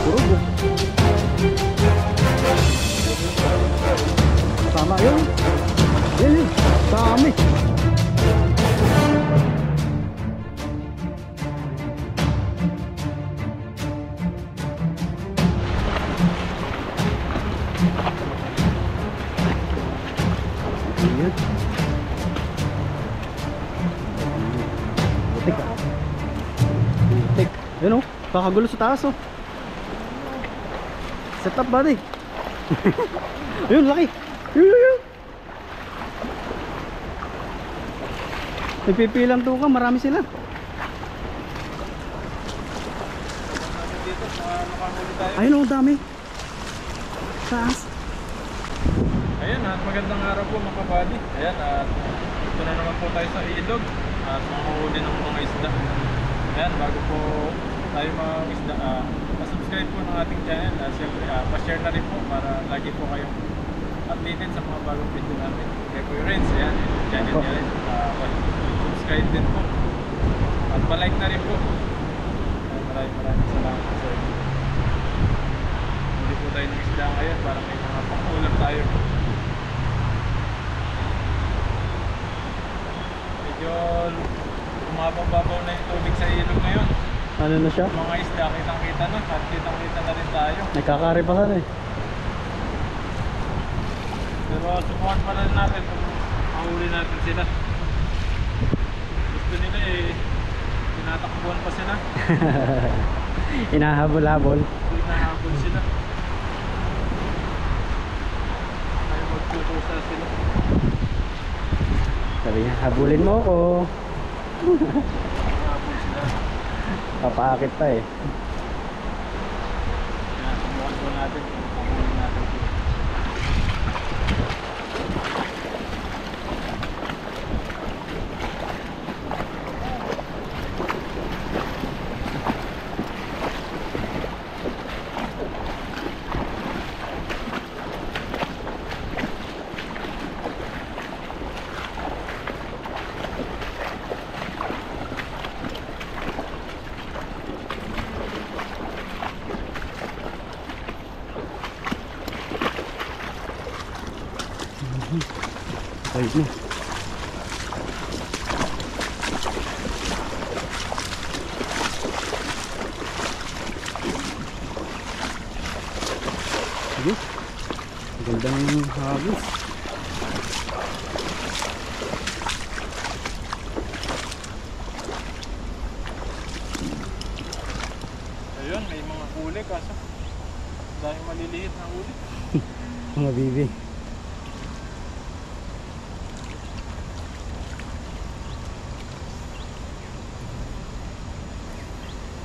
Puro. Tama yun. Yun. Dami. Butik ah. Butik. Yun oh. Kakagulo sa taas oh. Set up buddy. Ayun laki. Yun. Nagpipilang to ka. Marami sila. Ayun oh. Dami. Taas. Ayan at magandang araw po mga kabady. Ayan at ito na naman po tayo sa ilog at manguhuli ng mga isda. Ayan, bago po tayo mga isda, subscribe po ng ating channel at siyempre pa-share na rin po para lagi po kayong updated sa mga bagong video namin. Kaya po yung Renz, ayan, yung channel niya rin, subscribe din po at pa-like na rin po. Maraming salamat sa inyo. Hindi po tayo ng isda ngayon para may mga pang-ulam tayo. Medyo umabang-babaw na yung tubig sa ilog ngayon. Ano na siya? Mga isda kitang-kita na at kitang-kita na rin tayo. Nagkakaripasan eh. Pero subukan pa rin natin kung mahuli natin sila. Gusto nila eh, tinatakbuhan pa sila. Inahabol-habol. Hinahabol sila. Ayaw magpupusa sila. Sabi niya, habulin mo ako. Hinahabol sila. Papaakit pa eh. Kaya subukan po natin kung mahuli natin sila. Ayun na. Ayun. Magandang hagis. Ayun, may mga huli kaso dahil maliliit na huli. Mga bibi.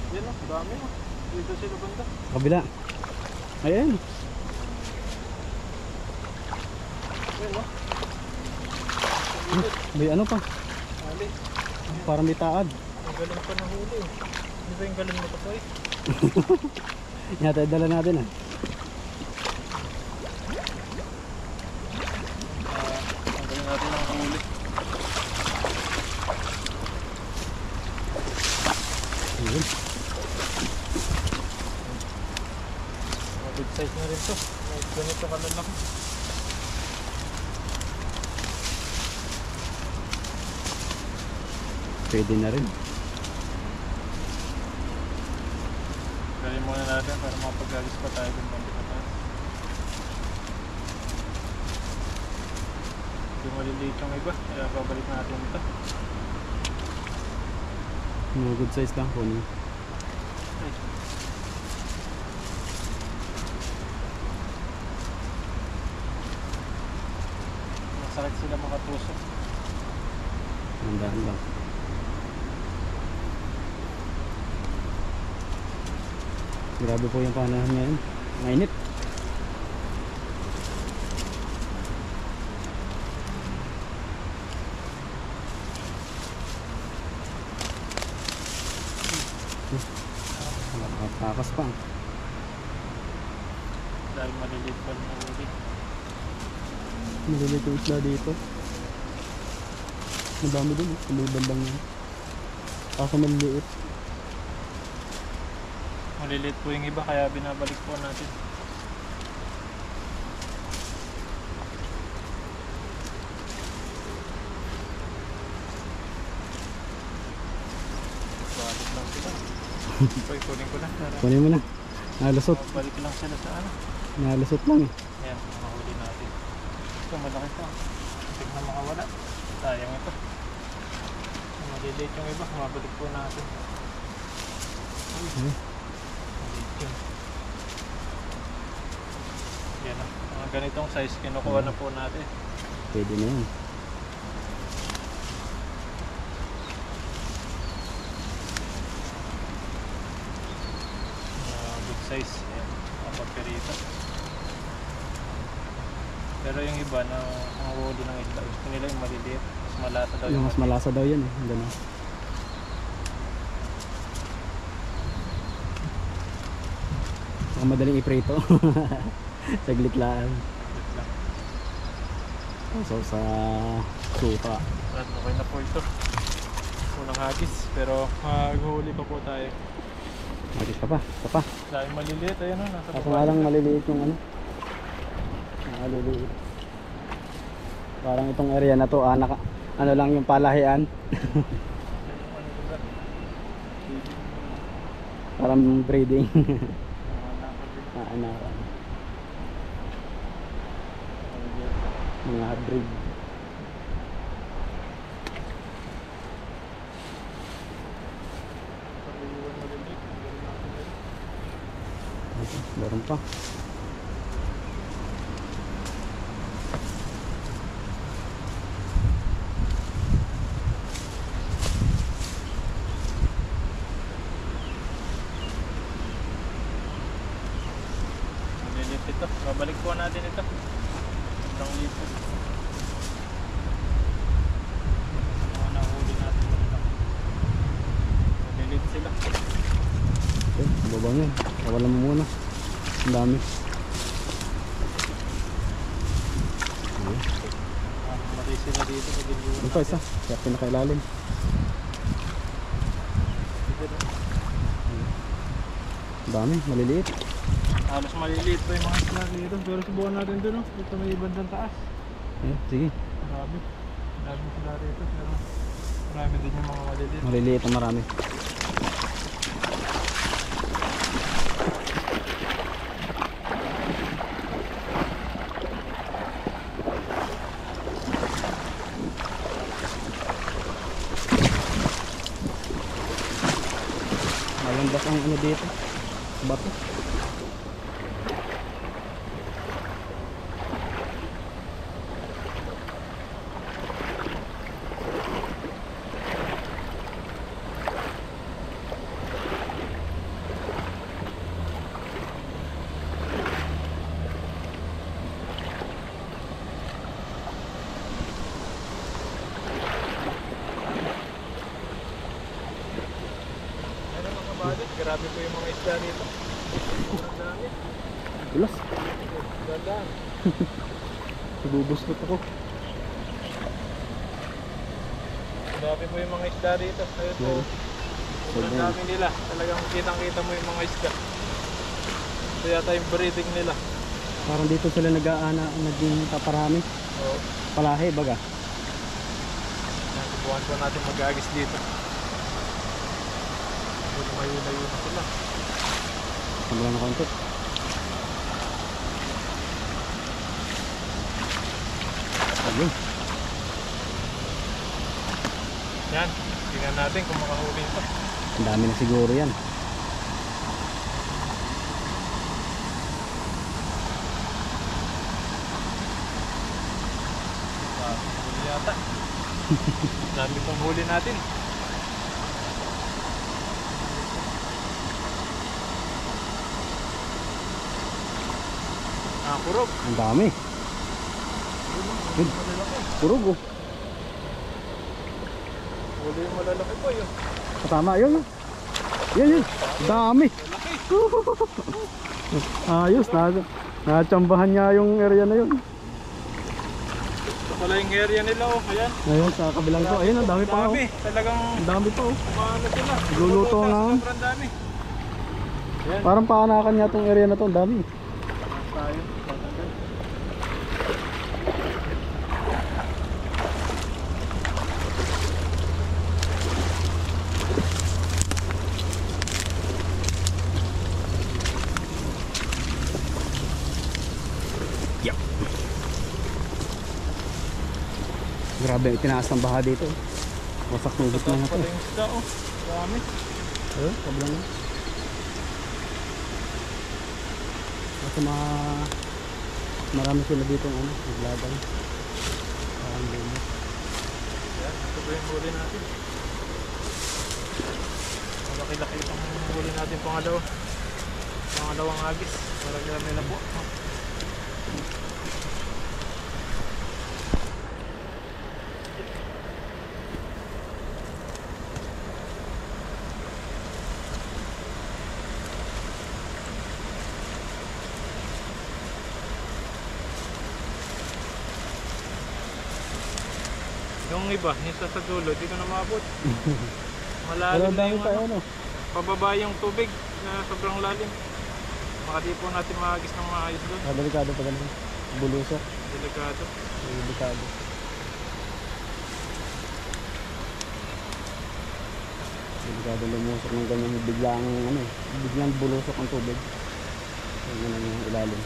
Yan o, dami o. Dito sila banda. Kabila. Ayan. Yan o. May ano pa. Ali. Parang may taad. Ang galing pa ng huli. Hindi ba yung galing mo ito po eh? Yata dala natin ah. Ang galing natin ng huli. Ayun. Mga big size na rin to. May ganito kalalaki. Pwede na rin. Galing muna natin para mapag-alis pa tayo kung balik na tayo. Hindi maliliit yung iba, kaya babalik natin ito. Mga good size lang po niyo. Ay. Masakit sila makatusok. Mandahan lang. Grabe po yung panahon ngayon. Mainit. Nakatakas pa. Dahil maliliit pa rin ang huli. Maliliit yung isla dito. Madami din. Tumiban lang yan. Kaso maliliit. Maliliit po yung iba kaya binabalik po natin. Balik lang sila. Pwede kunin ko na. Kunin mo na. Nalusot. Balik lang sila sa ano. Nalusot lang eh. Ayan, makahuli natin. Ito, malaki to. Tignan makawala. Sayang ito. Maliliit yung iba, mabalik po natin. Maliit yun. Yan na. Mga ganitong size, kinukuha na po natin. Pwede na yan. Big size. Ayan, mga pagkarita. Pero yung iba na ang huli ng isda, gusto nila yung maliliit. Mas malasa daw Yung mas malasa daw yan eh. Ganun. Baka madaling iprito. Saglit lang. So sa suka. At okay na po ito. Unang hagis. Pero maghuli pa po tayo. Magis ka pa. Ka pa. Dahil maliliit. Ayan o. Nasa Ako nga lang maliliit yung ano. Maliliit. Parang itong area na to, ano lang yung palahian. Parang breeding. Anakan. Mga breed. Meron pa. Ito, babalik po natin ito. Isang lipo. Mga nahuli natin ito. Malilit sila. Okay, babang yan. Kawalan mo muna. Ang dami. Matay sila dito. Ito isa. Kaya pinakailalim. Ang dami, maliliit. Halos maliliit pa yung mga isla dito. Pero subukan natin dun. Dito may bandang taas. Sige. Marami. Marami sila dito. Pero marami din yung mga maliliit. Maliliit na marami. Malandas ang ano dito. Bato. Grabe po yung mga isda dito. Ang dami. Ulas. Gandaan. Ibubustot ako. Grabe po yung mga isda dito. Ayun po. Sobrang dami nila. Talagang kitang-kita mo yung mga isda. Ito yata yung breeding nila. Parang dito sila naging paparami. Oo. Palahe baga. Subukan po natin mag-agis dito. Layo-layo na sila. Sambala na konti. Ayun. Yan. Tingnan natin kung makahuli ito. Ang dami na siguro yan. Huli yata. Dami pong huli natin. Kurog. Ang dami. Kurog oh. Huli yung malalaki po yun. Kasama yun. Yan. Dami. Ayos. Natsambahan niya yung area na yun. Ito pala yung area nila oh. Ayan. Ayun sa kabilang to. Ayun, ang dami pa oh. Talagang Ang dami pa oh. kumano sila. Nagluluto nga. Sobrang dami. Yan. Parang paanakan niya tong area na to, ang dami. Tayo. Tatanggal. Grabe, tinaas ng baha dito. Wasak nubos na Tapos ito. pala yung isda, oh. Dami. Ayun, kablang na. Kasi marami sila dito ng ano, naglaban. Parang limo. Yan, ito ba yung huli natin? Malaki-laki itong huli natin pangalawang agis. Marami na po. Yung iba, yung sa dulo, di ko na maabot. Pero Malalim na dami yung pa ano, ano. pababa yung tubig na sobrang lalim. Baka di po natin maagis ng maayos doon. Delikado pa ganun. Bulusok. Delikado. Delikado. Delikado lumusok ng ganyan. Biglang bulusok ang tubig. Yung yung ilalim.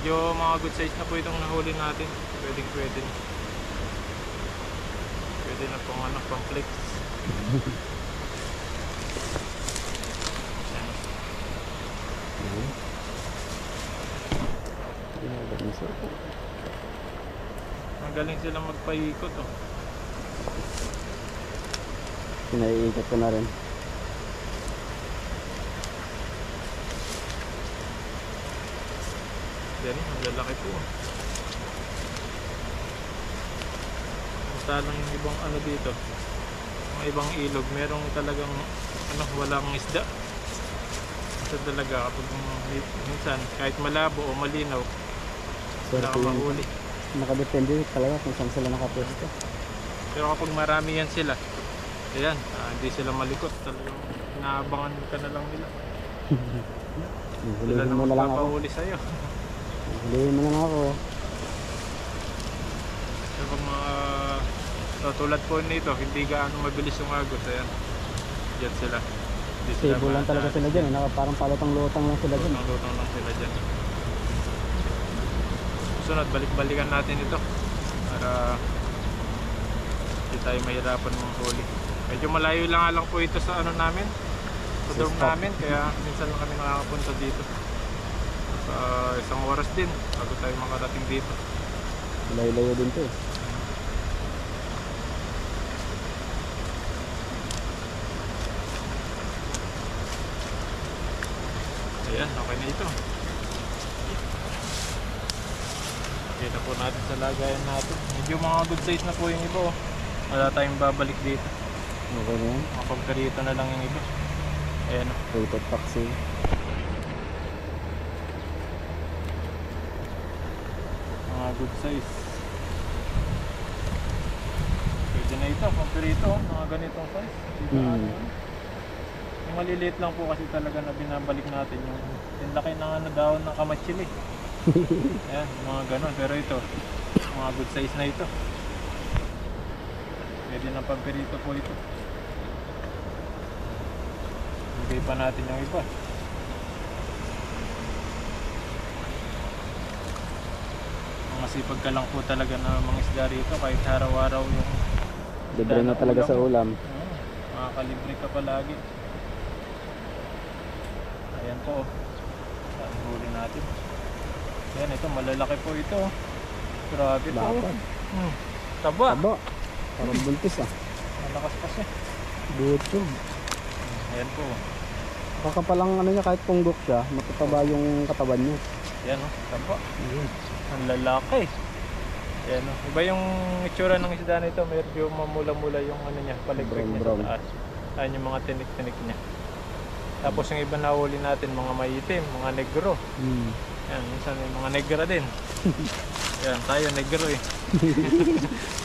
Medyo mga good size na po itong nahuli natin. Pwede na. Pwede na pong ano, pang flex. Magaling sila magpaikot, oh. Pinaiikot ko na rin. Yan, ang lalaki po. Basta lang yung ibang ano dito. Yung ibang ilog, merong talagang ano, walang isda. Basta talaga kapag minsan, kahit malabo o malinaw, wala kang mahuli. Nakadepende talaga kung saan sila nakapwesto. Pero kapag marami yan sila, ayan, hindi sila malikot. Talagang inaabangan ka na lang nila. Sila Hulihin na mo na lang ako. magpapahuli sa'yo. Hulihin mo na lang ako. Pero pag mga tulad po nito, hindi gaano mabilis yung agos. Ayan, dyan sila. Stable lang talaga sila dyan. Parang palutang-lutang lang sila dyan. Lutang lang sila dyan. Sunod, balik-balikan natin ito para hindi tayo mahirapan mong huli. Medyo malayo lang po ito sa ano namin, sa dorm namin, kaya minsan lang kami nakakapunta dito. Sa isang oras din bago tayo makarating dito. Layo-layo din to eh. Ayan, okay na ito. Kita po natin sa lagayan natin. Medyo mga good size na po yung iba, oh. Wala tayong babalik dito. Okay na yan. Makapagkarito na lang yung iba. Ayan, oh. Rated taxi. Mga good size. Pwede na ito, pampirito, mga ganitong size. Yung maliliit lang po kasi talaga na binabalik natin yung laki ng ano, dahon ng kamatsili. Ayan, mga ganon. Pero ito, mga good size na ito. Pwede na pampirito po ito. Hintay pa natin yung iba. Masipag ka lang po talaga na mga isda rito kahit araw-araw yung Libre na talaga sa ulam. makakalibre ka palagi. Ayan po, saan huli natin. Ayan, ito malalaki po ito. Grabe po. Lapad. Taba. Taba. Parang buntis ah. Malakas pa siya. Buto. Ayan po. Kakapalang ano niya, kahit punggok siya, matataba yung katawan niya. Ayan o, taba. Ang lalaki. Ayan o. Iba yung itsura ng isda nito. Medyo mamula-mula yung ano niya, paligpik niya sa Brown. taas. Ayan yung mga tinik-tinik niya. Tapos yung iba na huli natin, mga maitim, mga negro. Ayan, minsan may mga negra din. Ayan, tayo negro eh.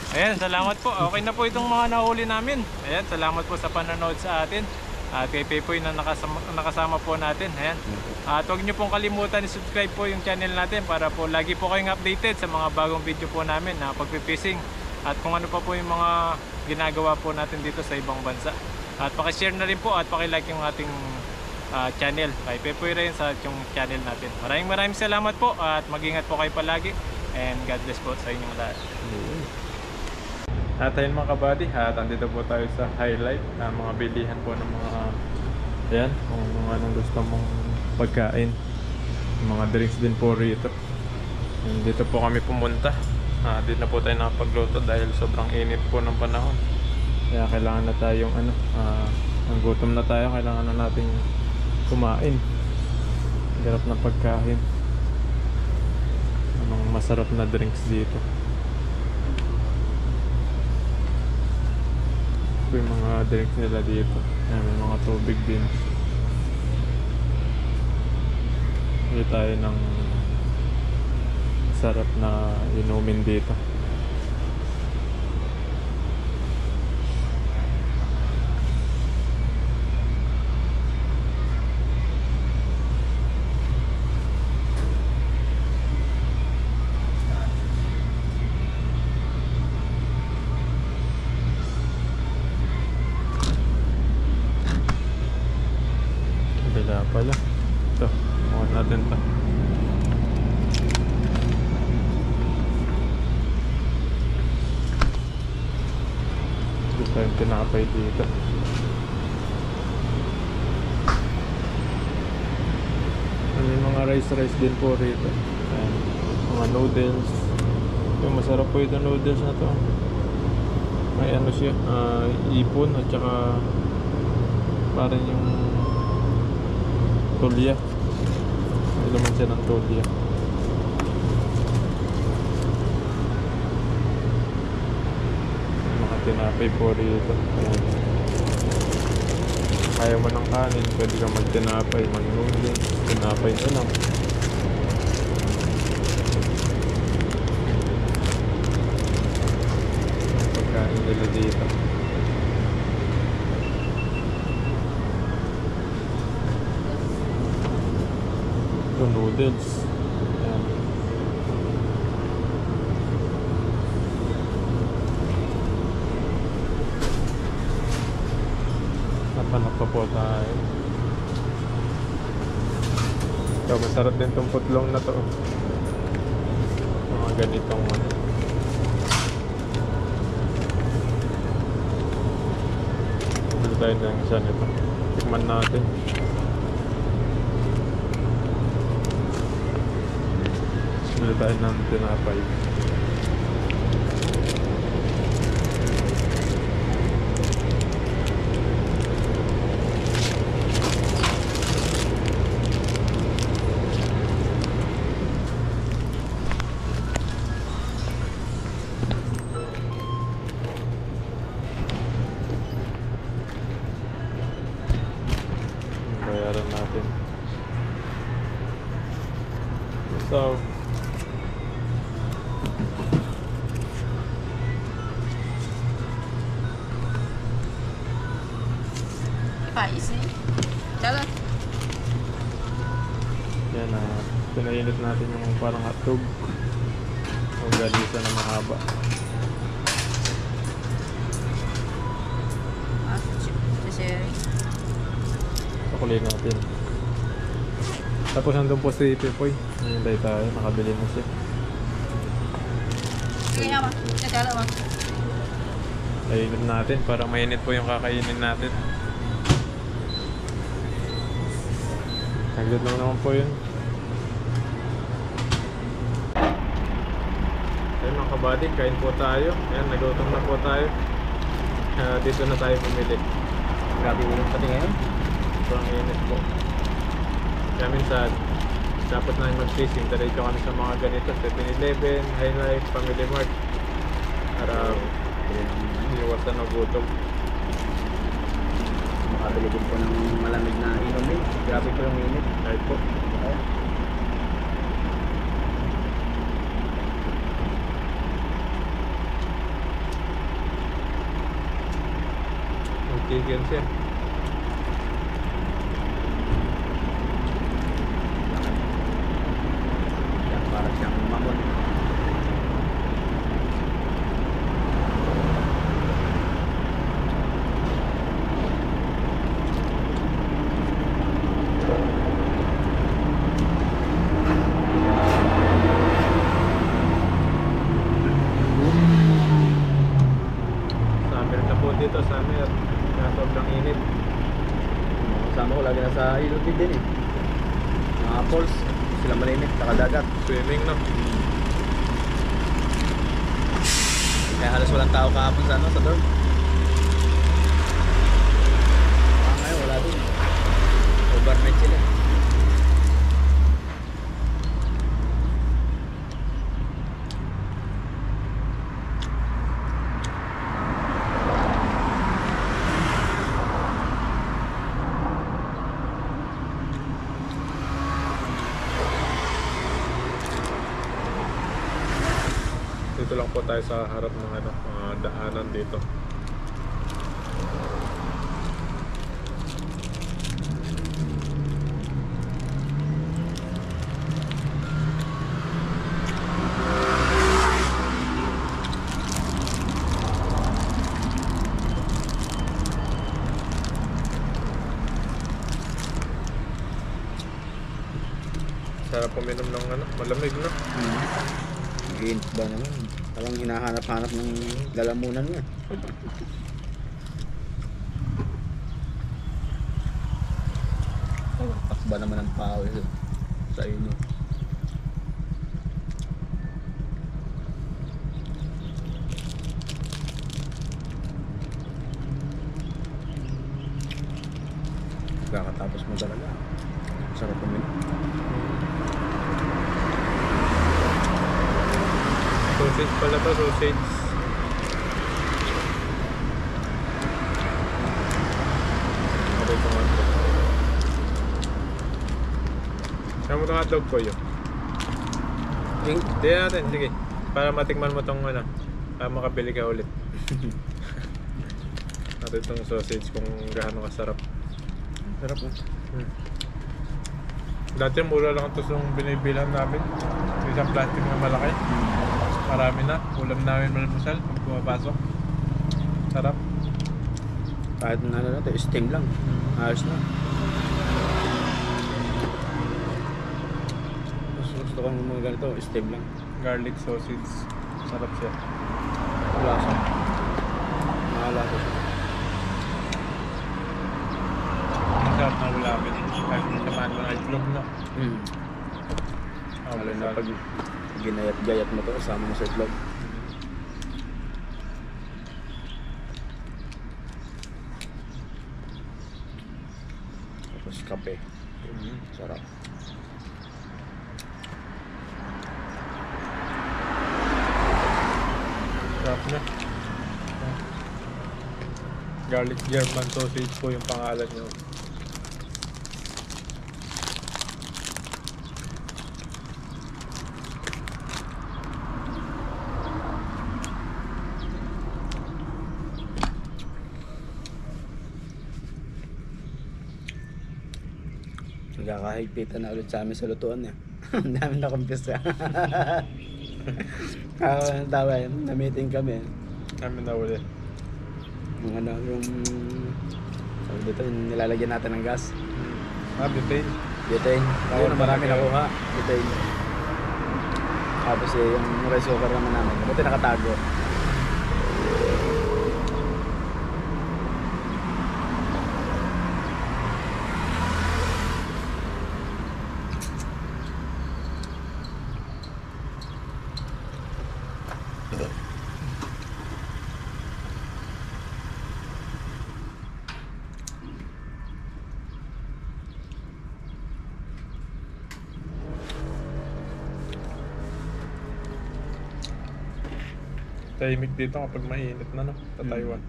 Ayan, salamat po. Okay na po itong mga nahuli namin. Ayan, salamat po sa panonood sa atin. At kay Pepoy na nakasama po natin. Ayan. At huwag nyo pong kalimutan i-subscribe po yung channel natin para po lagi po kayong updated sa mga bagong video po namin na pagpipishing. At kung ano pa po yung mga ginagawa po natin dito sa ibang bansa. At pakishare na rin po at pakilike yung ating channel kay Pepoy rin sa yung channel natin. Maraming salamat po at mag-ingat po kayo palagi. And God bless po sa inyong lahat. At ayun mga kabady, at andito po tayo sa highlight na mga bilihan po ng mga ayan, kung anong gusto mong pagkain, mga drinks din po rito. And dito po kami pumunta. Dito na po tayo nakapagluto dahil sobrang init po ng panahon. Kaya kailangan na tayong ang gutom na tayo, kailangan na nating kumain. Hirap na pagkain. Anong masarap na drinks dito. Yung mga drinks nila dito. Ayan, may mga tubig din. Hindi tayo ng sarap na inumin dito. Wala pala. Ito, mukha natin ito. Gusto tayong tinapay dito. May mga rice din po rito. Ayan, mga noodles. Yung masarap po itong noodles na to. May ano siya, ipon at saka parang yung tulya. May laman siya ng tulya. Mga tinapay po rito. Ayan. Kaya mo ng kanin, pwede ka magtinapay, mag-noodles, tinapay na lang. Pagkain nila dito. Ito noodles. Ayan. Napanap pa po tayo. Ito, masarap din itong putlong na to. Mga ganitong Bili tayo ng isa nito. Tikman natin. Bili tayo ng tinapay. Bayaran natin. So, Pais nih. Jalan. yan na. Pinainit natin yung parang hotdog. Yung galisa na mahaba. Seri. Pakulin natin. Tapos nandun po si Pepoy. Nahintay tayo. Nakabili na siya. Sige nga ma. Jalan ma. Ayunod natin para mainit po yung kakainin natin. Saglit lang naman po yun. Ayun mga kabady, kain po tayo. Ayan, nagutom na po tayo. Dito na tayo pumili. Grabe ulit pati ngayon. Sobrang init po. Kaya minsan, dapat na mag-fishing. Diretso kami sa mga ganito. 7-Eleven, Highlight, Family Mart. Para iwasan na gutom. Makabili din po ng malamig na inumin. Grabe po yung init. Kahit po. chicken siya. Yan, parang siyang mamon. Summer na po dito, summer. Kaya sobrang init. Kasama ko lagi nasa ilog din eh. Mga falls, sila malimit, nakadagat. Swimming no. Kaya halos walang tao kahapon sa sa dorm. Ngayon wala din. Overnight sila. Dito lang po tayo sa harap ng daanan dito. Sarap uminom ng malamig no. Init ba naman? Parang hinahanap-hanap ng lalamunan nga. Takba naman ang pawis sa inyo. Kakatapos mo talaga. Sarap uminom. Sausage pala to, sausage. Okay, ito nga ito. Kaya mo itong hotdog ko yun. Hindi natin, sige. Para matikman mo itong para makabili ka ulit. Natin itong sausage kung gaano kasarap. Sarap mo. Dati mura lang ito yung binibilan namin. Isang plastic na malaki. Marami na. Ulam namin malapasal pag pumapasok. Sarap. Kahit na natin, steam lang. Ayos na. Gusto kong mga ganito, steam lang. Garlic sausage. Sarap siya. Lasa. Mahalata siya. Masarap na ulamin. Kahit naman mo na itlog na. Lalo na pag ginayat-gayat mo to, kasama mo sa itlog. Tapos kape. Sarap. Sarap na. Garlic German sausage po yung pangalan nyo. Nagkakahigpitan na ulit sa amin sa lutuan eh. Ang dami na kumpisa. Tawa yun, na-meeting kami. Namin na ulit. Yung sabi dito, yung nilalagyan natin ng gas. Butane. Butane. Ayun, marami nakuha. Butane. Tapos yung rice cooker naman namin. Buti nakatago. Tahimik dito kapag mainit na sa Taiwan.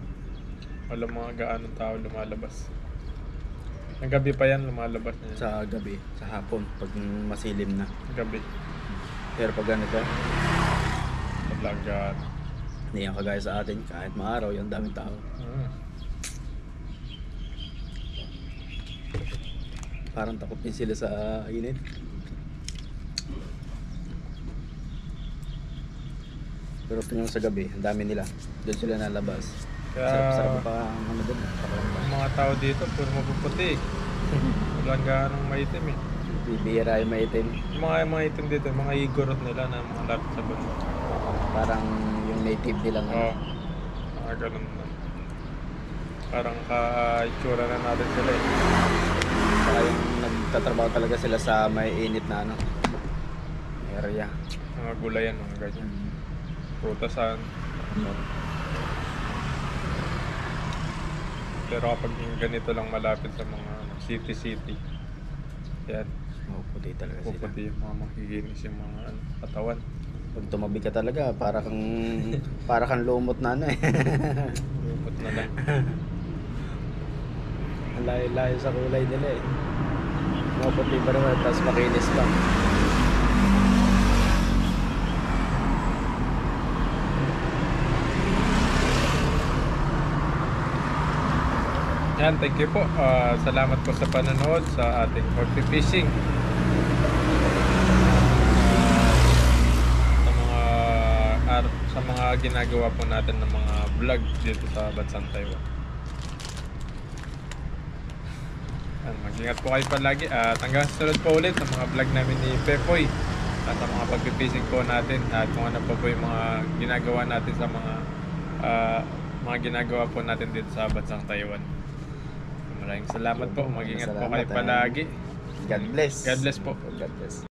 Walang mga gaanong tao lumalabas. Ang gabi pa yan lumalabas na yan. Sa gabi, sa hapon, pag masilim na. Gabi. Pero pag ganito, Talaga. hindi yan kagaya sa atin. Kahit maaraw, yung daming tao. Parang takot din sila sa init. Pero tingnan mo sa gabi, ang dami nila. Doon sila nalabas. Kaya Sarap-sarap pa ano doon. ang mga tao dito puro mapuputi. Walang ganong maitim eh. Bibihira yung maitim. Yung mga itim dito, mga igorot nila na mga lapit sa bundok. Parang yung native nilang Oo. Mga ganun na. Parang ka-itsura na natin sila eh. Saka yung nagtatrabaho talaga sila sa may init na ano area. Mga gulayan, mga ganyan. Prutasan. Pero kapag yung ganito lang malapit sa mga city-city, yan, Oh, puti talaga sila. puputi yung mga makikinis yung mga katawan. Pag tumabi ka talaga, para kang lumot na ano eh. Lumot na lang. Ang layo-layo sa kulay nila eh. Maputi pa naman, tapos makinis pa. Yan, thank you po. Salamat po sa panonood sa ating Horty Fishing. Sa mga ginagawa po natin ng mga vlog dito sa Bansang Taiwan. Mag-ingat po kayo palagi at hanggang sa sunod po ulit sa mga vlog namin ni Pepoy at sa mga pag-fishing po natin at kung ano pa po yung mga ginagawa natin sa mga ginagawa po natin dito sa Bansang Taiwan. Maraming salamat po. Mag-ingat po kayo Salamat, palagi. God bless. God bless po. God bless.